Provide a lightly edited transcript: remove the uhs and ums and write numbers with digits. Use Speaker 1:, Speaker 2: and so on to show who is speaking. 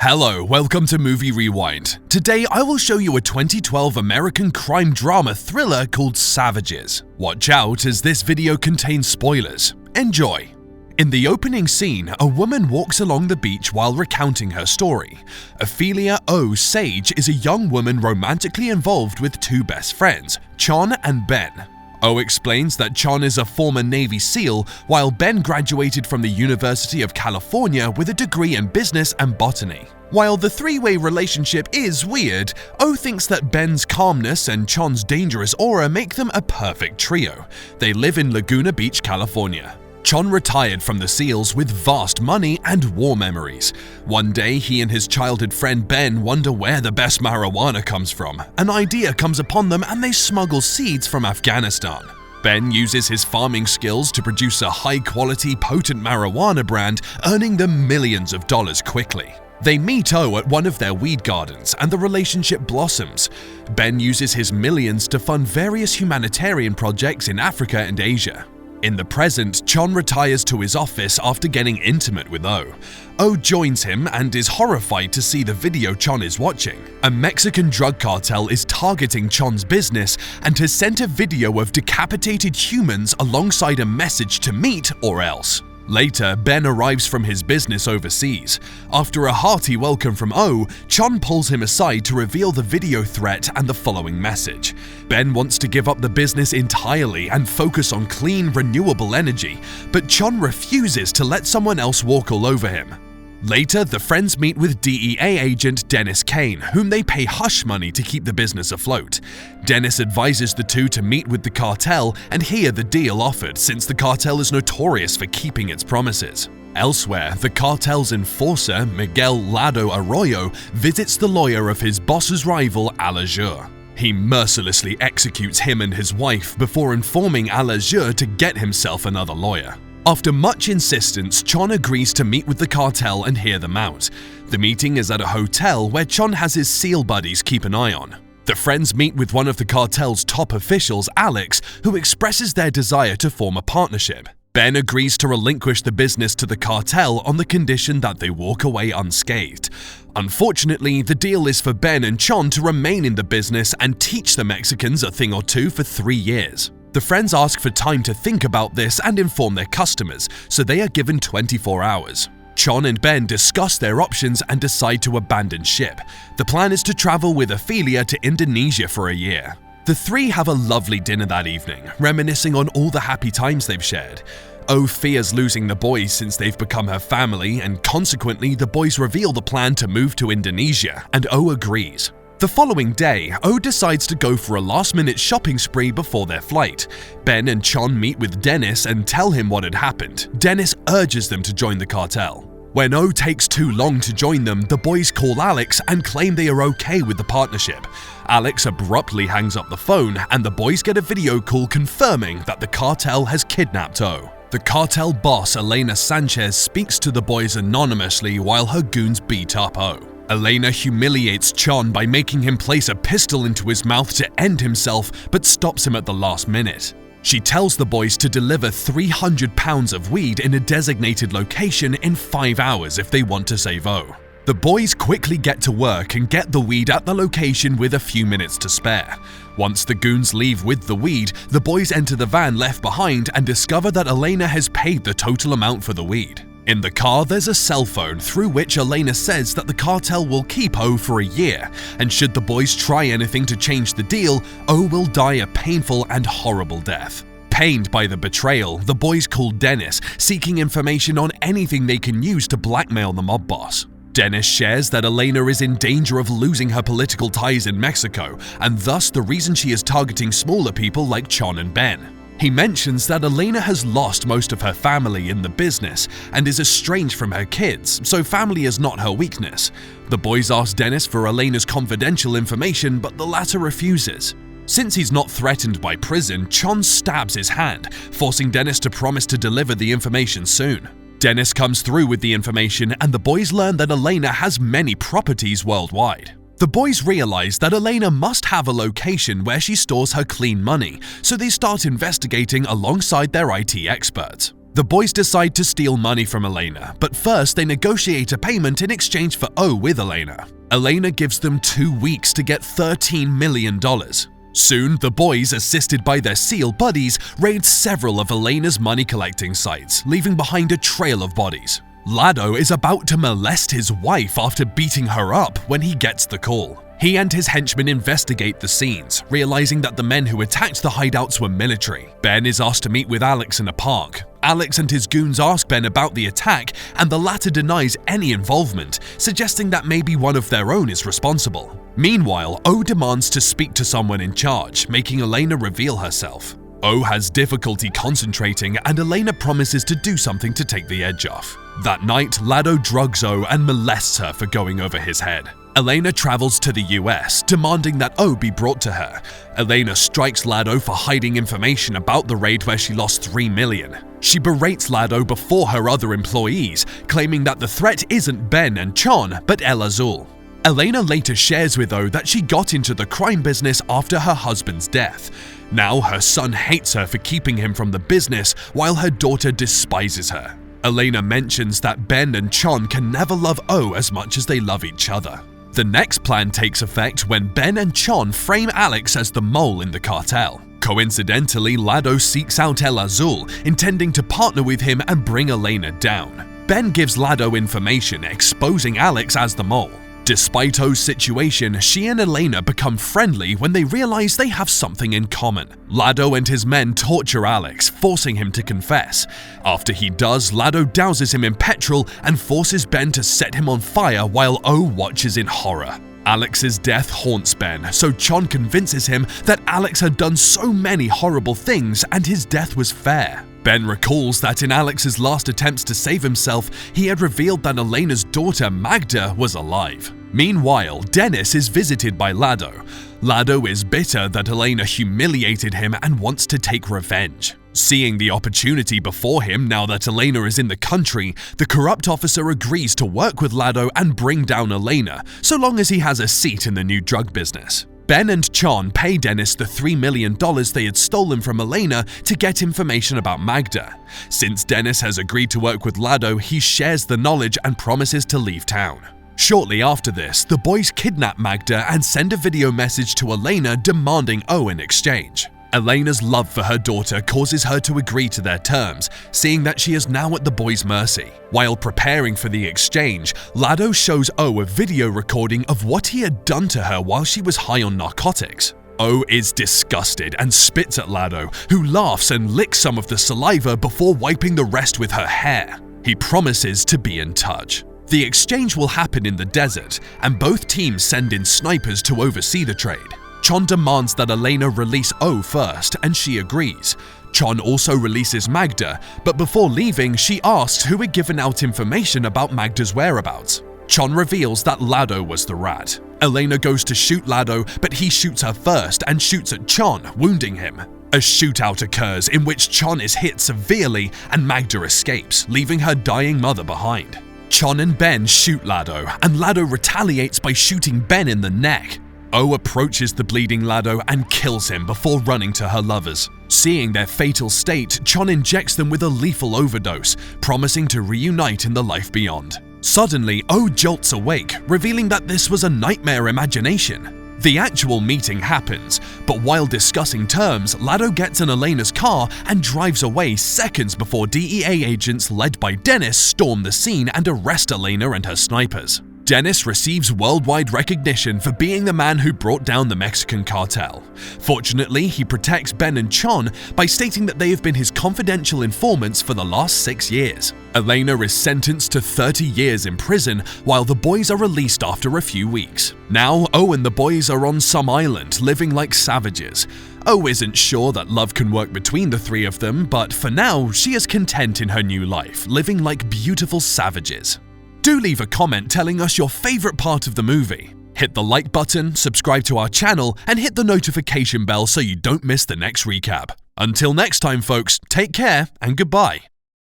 Speaker 1: Hello, welcome to Movie Rewind. Today I will show you a 2012 American crime drama thriller called Savages. Watch out as this video contains spoilers. Enjoy! In the opening scene, a woman walks along the beach while recounting her story. Ophelia O. Sage is a young woman romantically involved with two best friends, Chon and Ben. O explains that Chon is a former Navy SEAL, while Ben graduated from the University of California with a degree in business and botany. While the three-way relationship is weird, O thinks that Ben's calmness and Chon's dangerous aura make them a perfect trio. They live in Laguna Beach, California. Chon retired from the SEALs with vast money and war memories. One day, he and his childhood friend Ben wonder where the best marijuana comes from. An idea comes upon them and they smuggle seeds from Afghanistan. Ben uses his farming skills to produce a high-quality, potent marijuana brand, earning them millions of dollars quickly. They meet O at one of their weed gardens and the relationship blossoms. Ben uses his millions to fund various humanitarian projects in Africa and Asia. In the present, Chon retires to his office after getting intimate with O. O joins him and is horrified to see the video Chon is watching. A Mexican drug cartel is targeting Chon's business and has sent a video of decapitated humans alongside a message to meet or else. Later, Ben arrives from his business overseas. After a hearty welcome from O, Chon pulls him aside to reveal the video threat and the following message. Ben wants to give up the business entirely and focus on clean, renewable energy, but Chon refuses to let someone else walk all over him. Later, the friends meet with DEA agent Dennis Kane, whom they pay hush money to keep the business afloat. Dennis advises the two to meet with the cartel and hear the deal offered, since the cartel is notorious for keeping its promises. Elsewhere, the cartel's enforcer, Miguel Lado Arroyo, visits the lawyer of his boss's rival, Alajur. He mercilessly executes him and his wife before informing Alajur to get himself another lawyer. After much insistence, Chon agrees to meet with the cartel and hear them out. The meeting is at a hotel where Chon has his SEAL buddies keep an eye on. The friends meet with one of the cartel's top officials, Alex, who expresses their desire to form a partnership. Ben agrees to relinquish the business to the cartel on the condition that they walk away unscathed. Unfortunately, the deal is for Ben and Chon to remain in the business and teach the Mexicans a thing or two for 3 years. The friends ask for time to think about this and inform their customers, so they are given 24 hours. Chon and Ben discuss their options and decide to abandon ship. The plan is to travel with Ophelia to Indonesia for a year. The three have a lovely dinner that evening, reminiscing on all the happy times they've shared. O fears losing the boys since they've become her family, and consequently the boys reveal the plan to move to Indonesia, and O agrees. The following day, O decides to go for a last-minute shopping spree before their flight. Ben and Chon meet with Dennis and tell him what had happened. Dennis urges them to join the cartel. When O takes too long to join them, the boys call Alex and claim they are okay with the partnership. Alex abruptly hangs up the phone and the boys get a video call confirming that the cartel has kidnapped O. The cartel boss, Elena Sanchez, speaks to the boys anonymously while her goons beat up O. Elena humiliates Chon by making him place a pistol into his mouth to end himself, but stops him at the last minute. She tells the boys to deliver 300 pounds of weed in a designated location in 5 hours if they want to save O. The boys quickly get to work and get the weed at the location with a few minutes to spare. Once the goons leave with the weed, the boys enter the van left behind and discover that Elena has paid the total amount for the weed. In the car, there's a cell phone through which Elena says that the cartel will keep O for a year, and should the boys try anything to change the deal, O will die a painful and horrible death. Pained by the betrayal, the boys call Dennis, seeking information on anything they can use to blackmail the mob boss. Dennis shares that Elena is in danger of losing her political ties in Mexico, and thus the reason she is targeting smaller people like Chon and Ben. He mentions that Elena has lost most of her family in the business and is estranged from her kids, so family is not her weakness. The boys ask Dennis for Elena's confidential information, but the latter refuses. Since he's not threatened by prison, Chon stabs his hand, forcing Dennis to promise to deliver the information soon. Dennis comes through with the information and the boys learn that Elena has many properties worldwide. The boys realize that Elena must have a location where she stores her clean money, so they start investigating alongside their IT experts. The boys decide to steal money from Elena, but first they negotiate a payment in exchange for O with Elena. Elena gives them 2 weeks to get $13 million. Soon, the boys, assisted by their SEAL buddies, raid several of Elena's money-collecting sites, leaving behind a trail of bodies. Lado is about to molest his wife after beating her up when he gets the call. He and his henchmen investigate the scenes, realizing that the men who attacked the hideouts were military. Ben is asked to meet with Alex in a park. Alex and his goons ask Ben about the attack, and the latter denies any involvement, suggesting that maybe one of their own is responsible. Meanwhile, O demands to speak to someone in charge, making Elena reveal herself. O has difficulty concentrating, and Elena promises to do something to take the edge off. That night, Lado drugs O and molests her for going over his head. Elena travels to the US, demanding that O be brought to her. Elena strikes Lado for hiding information about the raid where she lost $3 million. She berates Lado before her other employees, claiming that the threat isn't Ben and Chon, but El Azul. Elena later shares with O that she got into the crime business after her husband's death. Now her son hates her for keeping him from the business, while her daughter despises her. Elena mentions that Ben and Chon can never love O as much as they love each other. The next plan takes effect when Ben and Chon frame Alex as the mole in the cartel. Coincidentally, Lado seeks out El Azul, intending to partner with him and bring Elena down. Ben gives Lado information exposing Alex as the mole. Despite O's situation, she and Elena become friendly when they realize they have something in common. Lado and his men torture Alex, forcing him to confess. After he does, Lado douses him in petrol and forces Ben to set him on fire while O watches in horror. Alex's death haunts Ben, so Chon convinces him that Alex had done so many horrible things and his death was fair. Ben recalls that in Alex's last attempts to save himself, he had revealed that Elena's daughter Magda was alive. Meanwhile, Dennis is visited by Lado. Lado is bitter that Elena humiliated him and wants to take revenge. Seeing the opportunity before him now that Elena is in the country, the corrupt officer agrees to work with Lado and bring down Elena, so long as he has a seat in the new drug business. Ben and Chon pay Dennis the $3 million they had stolen from Elena to get information about Magda. Since Dennis has agreed to work with Lado, he shares the knowledge and promises to leave town. Shortly after this, the boys kidnap Magda and send a video message to Elena demanding O in exchange. Elena's love for her daughter causes her to agree to their terms, seeing that she is now at the boys' mercy. While preparing for the exchange, Lado shows O a video recording of what he had done to her while she was high on narcotics. O is disgusted and spits at Lado, who laughs and licks some of the saliva before wiping the rest with her hair. He promises to be in touch. The exchange will happen in the desert, and both teams send in snipers to oversee the trade. Chon demands that Elena release O first, and she agrees. Chon also releases Magda, but before leaving, she asks who had given out information about Magda's whereabouts. Chon reveals that Lado was the rat. Elena goes to shoot Lado, but he shoots her first and shoots at Chon, wounding him. A shootout occurs in which Chon is hit severely and Magda escapes, leaving her dying mother behind. Chon and Ben shoot Lado, and Lado retaliates by shooting Ben in the neck. O approaches the bleeding Lado and kills him before running to her lovers. Seeing their fatal state, Chon injects them with a lethal overdose, promising to reunite in the life beyond. Suddenly, O jolts awake, revealing that this was a nightmare imagination. The actual meeting happens, but while discussing terms, Lado gets in Elena's car and drives away seconds before DEA agents led by Dennis storm the scene and arrest Elena and her snipers. Dennis receives worldwide recognition for being the man who brought down the Mexican cartel. Fortunately, he protects Ben and Chon by stating that they have been his confidential informants for the last 6 years. Elena is sentenced to 30 years in prison, while the boys are released after a few weeks. Now, O and the boys are on some island, living like savages. O isn't sure that love can work between the three of them, but for now, she is content in her new life, living like beautiful savages. Do leave a comment telling us your favorite part of the movie. Hit the like button, subscribe to our channel, and hit the notification bell so you don't miss the next recap. Until next time, folks, take care and goodbye.